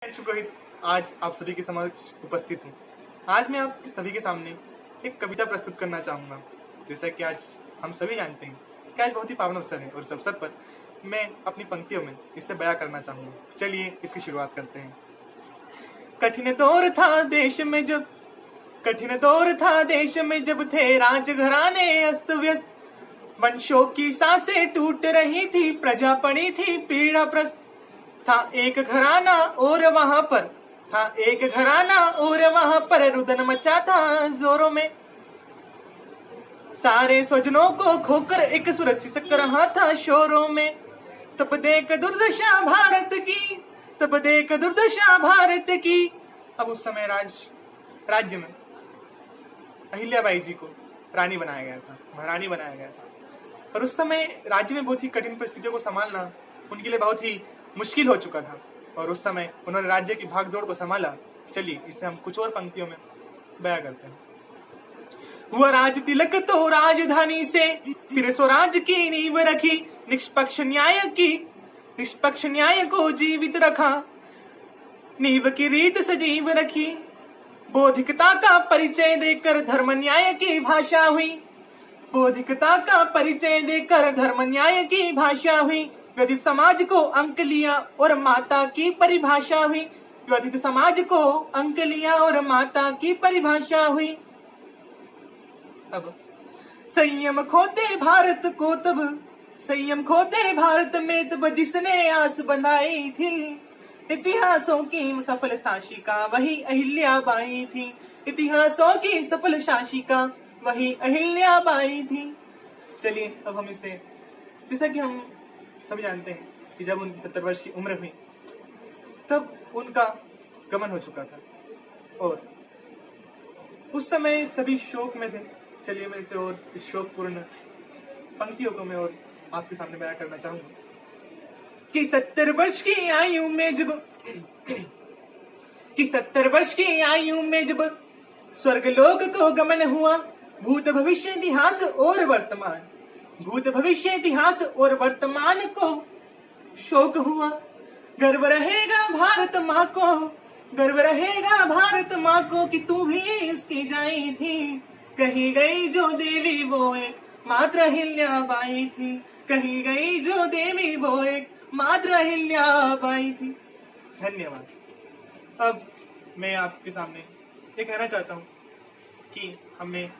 रोहित आज आप सभी के समक्ष उपस्थित हूँ। आज मैं आप सभी के सामने एक कविता प्रस्तुत करना चाहूँगा। जैसा कि आज हम सभी जानते हैं कि आज बहुत ही पावन अवसर है और इस अवसर पर मैं अपनी पंक्तियों में इसे बयां करना चाहूँगा। चलिए इसकी शुरुआत करते हैं। कठिन दौर था देश में जब थे राजघराने अस्त व्यस्त, वंशों की सांसें टूट रही थी, प्रजा पड़ी थी पीड़ाप्रस्त। था एक घराना और वहां पर रुदन मचा था जोरों में। सारे स्वजनों को खोकर एक सुर सिसक रहा था शोरों में। तब देख दुर्दशा भारत की। अब उस समय राज्य में अहिल्याबाई जी को रानी बनाया गया था, महारानी बनाया गया था। और उस समय राज्य में बहुत ही कठिन परिस्थितियों को संभालना उनके लिए बहुत ही मुश्किल हो चुका था। और उस समय उन्होंने राज्य की भागदौड़ को संभाला। चलिए इसे हम कुछ और पंक्तियों में बयां करते हैं। हुआ राज तिलक तो राजधानी से, फिर स्वराज की नींव रखी, निष्पक्ष न्याय को जीवित रखा, नींव की रीत सजीव रखी। बौद्धिकता का परिचय देकर धर्म न्याय की भाषा हुई। व्यथित समाज को अंक लिया और माता की परिभाषा हुई। अब संयम खोते भारत में तब जिसने आस बनाई थी, इतिहासों की सफल शासिका वही अहिल्याबाई थी। चलिए अब हम इसे, जैसा कि हम सभी जानते हैं कि जब उनकी 70 वर्ष की उम्र हुई तब उनका गमन हो चुका था और उस समय सभी शोक में थे। चलिए मैं इसे और इस शोकपूर्ण पंक्तियों को मैं और आपके सामने बयां करना चाहूंगा कि 70 वर्ष की आयु में जब स्वर्गलोक को गमन हुआ, भूत भविष्य इतिहास और वर्तमान को शोक हुआ। गर्व रहेगा भारत माँ को कि तू भी उसकी जाई थी। कही गई जो देवी वो एक मात्र अहिल्याबाई थी। धन्यवाद। अब मैं आपके सामने ये कहना चाहता हूँ कि हमें